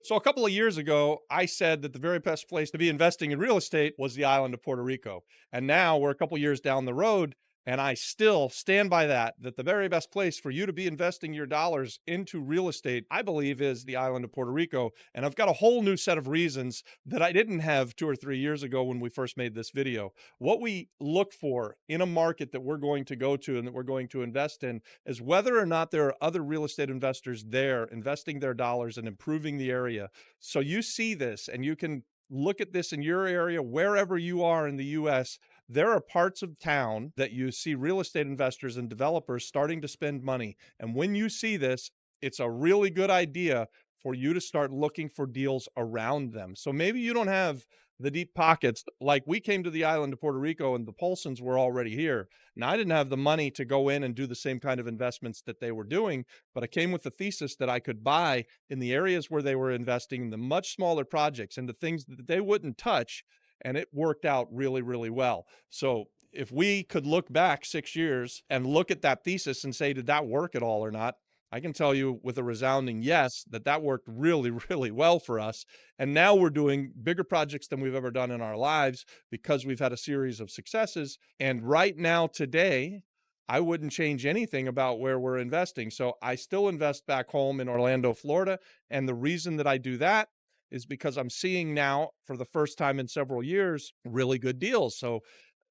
So a couple of years ago, I said that the very best place to be investing in real estate was the island of Puerto Rico. And now we're a couple of years down the road, and I still stand by that the very best place for you to be investing your dollars into real estate, I believe, is the island of Puerto Rico. And I've got a whole new set of reasons that I didn't have 2 or 3 years ago when we first made this video. What we look for in a market that we're going to go to and that we're going to invest in is whether or not there are other real estate investors there investing their dollars and improving the area. So you see this and you can look at this in your area, wherever you are in the US. There are parts of town that you see real estate investors and developers starting to spend money. And when you see this, it's a really good idea for you to start looking for deals around them. So maybe you don't have the deep pockets like we came to the island of Puerto Rico and the Polsons were already here. Now, I didn't have the money to go in and do the same kind of investments that they were doing, but I came with the thesis that I could buy in the areas where they were investing in the much smaller projects and the things that they wouldn't touch. And it worked out really, really well. So if we could look back 6 years and look at that thesis and say, did that work at all or not? I can tell you with a resounding yes that that worked really, really well for us. And now we're doing bigger projects than we've ever done in our lives because we've had a series of successes. And right now, today, I wouldn't change anything about where we're investing. So I still invest back home in Orlando, Florida. And the reason that I do that is because I'm seeing now, for the first time in several years, really good deals. So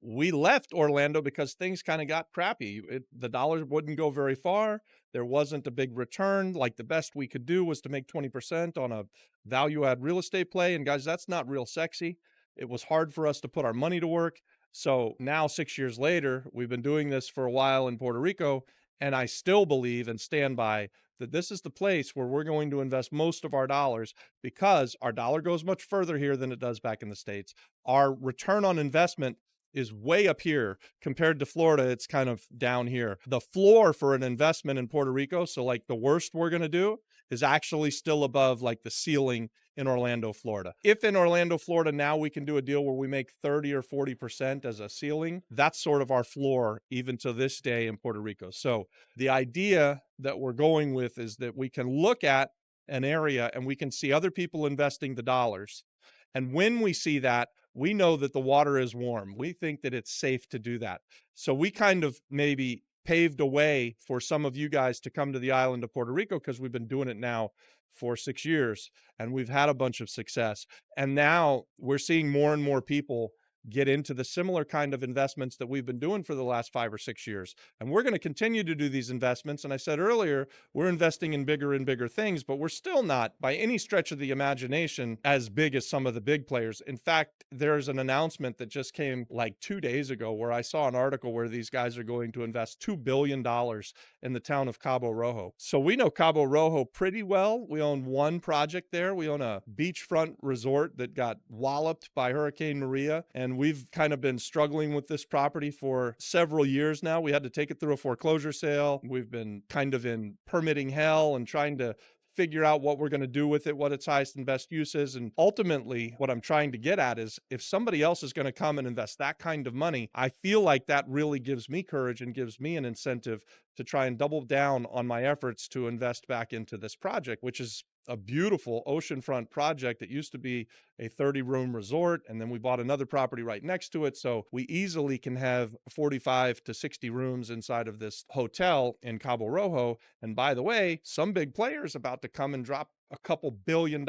we left Orlando because things kind of got crappy. The dollar wouldn't go very far. There wasn't a big return. Like the best we could do was to make 20% on a value add real estate play. And guys, that's not real sexy. It was hard for us to put our money to work. So now, 6 years later, we've been doing this for a while in Puerto Rico. And I still believe and stand by that this is the place where we're going to invest most of our dollars because our dollar goes much further here than it does back in the States. Our return on investment is way up here compared to Florida. It's kind of down here. The floor for an investment in Puerto Rico, so like the worst we're going to do, is actually still above like the ceiling in Orlando, Florida. If in Orlando, Florida, now we can do a deal where we make 30 or 40% as a ceiling, that's sort of our floor even to this day in Puerto Rico. So the idea that we're going with is that we can look at an area and we can see other people investing the dollars. And when we see that, we know that the water is warm. We think that it's safe to do that. So we kind of maybe paved a way for some of you guys to come to the island of Puerto Rico because we've been doing it now for 6 years and we've had a bunch of success. And now we're seeing more and more people get into the similar kind of investments that we've been doing for the last 5 or 6 years. And we're going to continue to do these investments. And I said earlier, we're investing in bigger and bigger things, but we're still not by any stretch of the imagination as big as some of the big players. In fact, there's an announcement that just came like 2 days ago where I saw an article where these guys are going to invest $2 billion in the town of Cabo Rojo. So we know Cabo Rojo pretty well. We own one project there. We own a beachfront resort that got walloped by Hurricane Maria. And we've kind of been struggling with this property for several years now. We had to take it through a foreclosure sale. We've been kind of in permitting hell and trying to figure out what we're going to do with it, what its highest and best use is. And ultimately, what I'm trying to get at is if somebody else is going to come and invest that kind of money, I feel like that really gives me courage and gives me an incentive to try and double down on my efforts to invest back into this project, which is a beautiful oceanfront project. It used to be a 30-room resort, and then we bought another property right next to it. So we easily can have 45 to 60 rooms inside of this hotel in Cabo Rojo. And by the way, some big players about to come and drop a couple $1 billion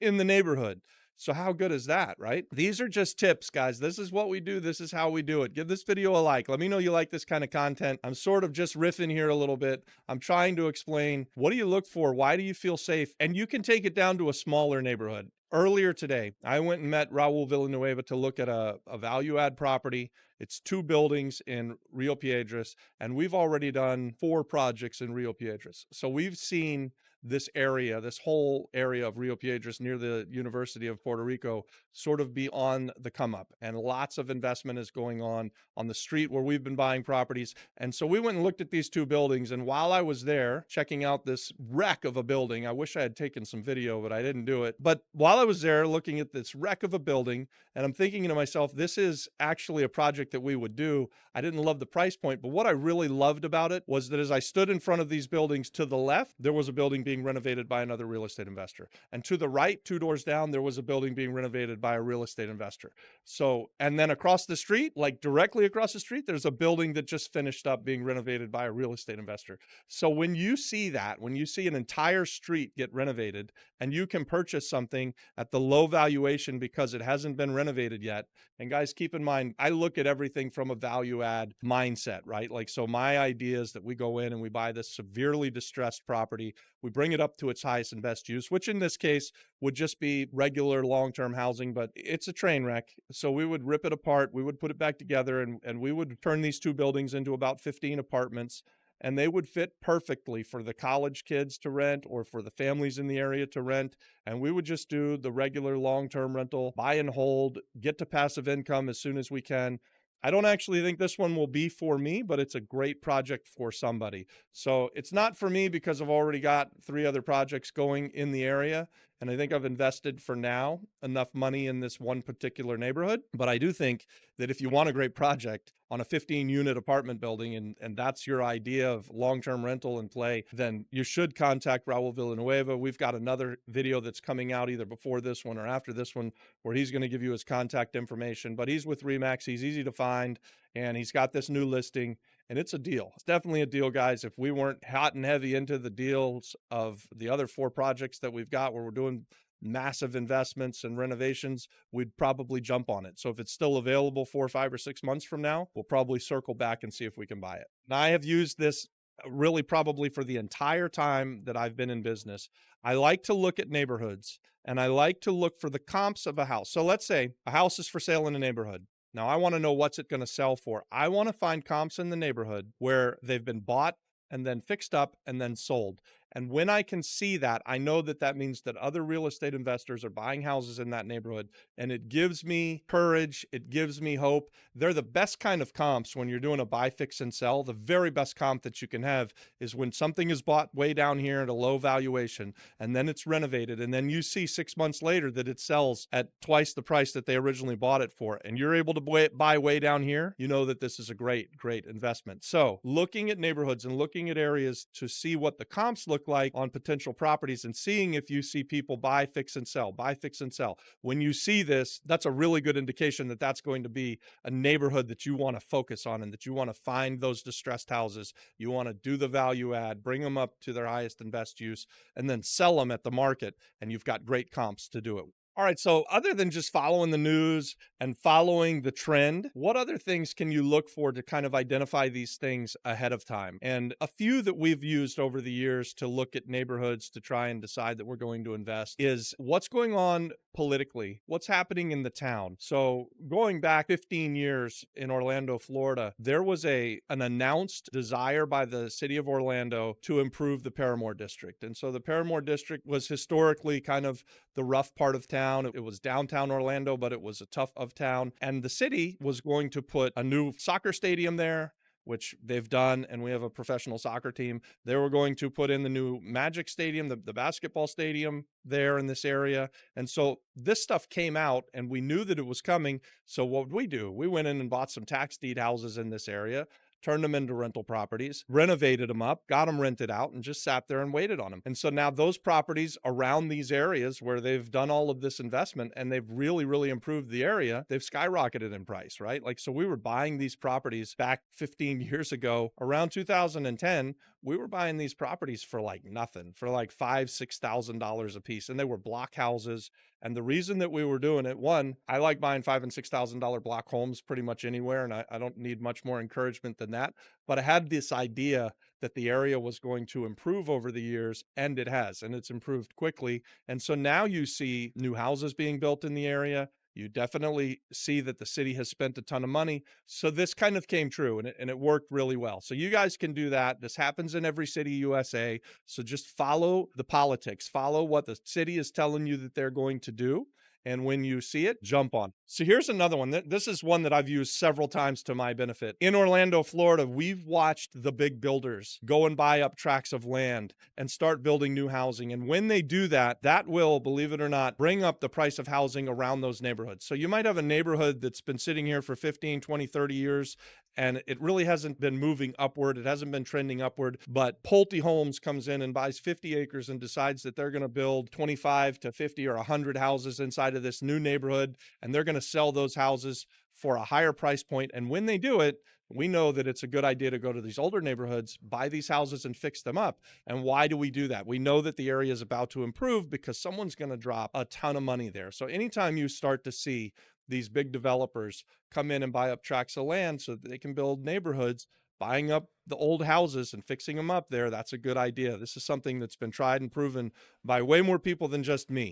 in the neighborhood. So how good is that, right? These are just tips, guys. This is what we do. This is how we do it. Give this video a like. Let me know you like this kind of content. I'm sort of just riffing here a little bit. I'm trying to explain, what do you look for? Why do you feel safe? And you can take it down to a smaller neighborhood. Earlier today, I went and met Raul Villanueva to look at a value add property. It's 2 buildings in Rio Piedras, and we've already done 4 projects in Rio Piedras. So we've seen this area, this whole area of Rio Piedras near the University of Puerto Rico, sort of be on the come up. And lots of investment is going on the street where we've been buying properties. And so we went and looked at these 2 buildings. And while I was there checking out this wreck of a building, I wish I had taken some video, but I didn't do it. But while I was there looking at this wreck of a building, and I'm thinking to myself, this is actually a project that we would do. I didn't love the price point, but what I really loved about it was that as I stood in front of these buildings to the left, there was a building being renovated by another real estate investor. And to the right, 2 doors down, there was a building being renovated by a real estate investor. So, and then across the street, like directly across the street, there's a building that just finished up being renovated by a real estate investor. So when you see that, when you see an entire street get renovated and you can purchase something at the low valuation because it hasn't been renovated yet. And guys, keep in mind, I look at everything from a value add mindset, right? Like, so my idea is that we go in and we buy this severely distressed property. We bring it up to its highest and best use, which in this case would just be regular long-term housing, but it's a train wreck. So we would rip it apart. We would put it back together, and we would turn these 2 buildings into about 15 apartments. And they would fit perfectly for the college kids to rent or for the families in the area to rent. And we would just do the regular long-term rental, buy and hold, get to passive income as soon as we can. I don't actually think this one will be for me, but it's a great project for somebody. So it's not for me because I've already got 3 other projects going in the area. And I think I've invested for now enough money in this one particular neighborhood. But I do think that if you want a great project on a 15-unit apartment building, and that's your idea of long-term rental and play, then you should contact Raul Villanueva. We've got another video that's coming out either before this one or after this one where he's going to give you his contact information. But he's with Remax. He's easy to find, and he's got this new listing. And it's a deal. It's definitely a deal, guys. If we weren't hot and heavy into the deals of the other 4 projects that we've got where we're doing massive investments and renovations, we'd probably jump on it. So if it's still available 4, 5, or 6 months from now, we'll probably circle back and see if we can buy it. Now, I have used this really probably for the entire time that I've been in business. I like to look at neighborhoods and I like to look for the comps of a house. So let's say a house is for sale in a neighborhood. Now, I want to know what's it going to sell for. I want to find comps in the neighborhood where they've been bought and then fixed up and then sold. And when I can see that, I know that that means that other real estate investors are buying houses in that neighborhood. And it gives me courage. It gives me hope. They're the best kind of comps when you're doing a buy, fix, and sell. The very best comp that you can have is when something is bought way down here at a low valuation and then it's renovated. And then you see 6 months later that it sells at twice the price that they originally bought it for. And you're able to buy way down here. You know that this is a great, great investment. So looking at neighborhoods and looking at areas to see what the comps look like on potential properties and seeing if you see people buy, fix, and sell, buy, fix, and sell. When you see this, that's a really good indication that that's going to be a neighborhood that you want to focus on and that you want to find those distressed houses. You want to do the value add, bring them up to their highest and best use, and then sell them at the market. And you've got great comps to do it. All right, so other than just following the news and following the trend, what other things can you look for to kind of identify these things ahead of time? And a few that we've used over the years to look at neighborhoods to try and decide that we're going to invest is what's going on politically, what's happening in the town. So going back 15 years in Orlando, Florida, there was an announced desire by the city of Orlando to improve the Paramore district. And so the Paramore district was historically kind of the rough part of town. It was downtown Orlando, but it was a tough of town. And the city was going to put a new soccer stadium there, which they've done, and we have a professional soccer team. They were going to put in the new Magic Stadium, the basketball stadium there in this area. And so this stuff came out, and we knew that it was coming. So what would we do? We went in and bought some tax deed houses in this area, turned them into rental properties, renovated them up, got them rented out, and just sat there and waited on them. And so now those properties around these areas where they've done all of this investment and they've really, really improved the area, they've skyrocketed in price, right? Like, so we were buying these properties back 15 years ago, around 2010, we were buying these properties for like nothing, for like $5,000-$6,000 a piece. And they were block houses. And the reason that we were doing it, one, I like buying $5,000 and $6,000 block homes pretty much anywhere, and I don't need much more encouragement than that. But I had this idea that the area was going to improve over the years, and it has, and it's improved quickly. And so now you see new houses being built in the area. You definitely see that the city has spent a ton of money. So this kind of came true, and it worked really well. So you guys can do that. This happens in every city, USA. So just follow the politics, follow what the city is telling you that they're going to do. And when you see it, jump on. So here's another one. This is one that I've used several times to my benefit. In Orlando, Florida, we've watched the big builders go and buy up tracts of land and start building new housing. And when they do that, that will, believe it or not, bring up the price of housing around those neighborhoods. So you might have a neighborhood that's been sitting here for 15, 20, 30 years, and it really hasn't been moving upward. It hasn't been trending upward. But Pulte Homes comes in and buys 50 acres and decides that they're going to build 25 to 50 or 100 houses inside of this new neighborhood, and they're going to sell those houses for a higher price point. And when they do it, we know that it's a good idea to go to these older neighborhoods, buy these houses and fix them up. And why do we do that? We know that the area is about to improve because someone's going to drop a ton of money there. So anytime you start to see these big developers come in and buy up tracts of land so that they can build neighborhoods, buying up the old houses and fixing them up there, that's a good idea. This is something that's been tried and proven by way more people than just me.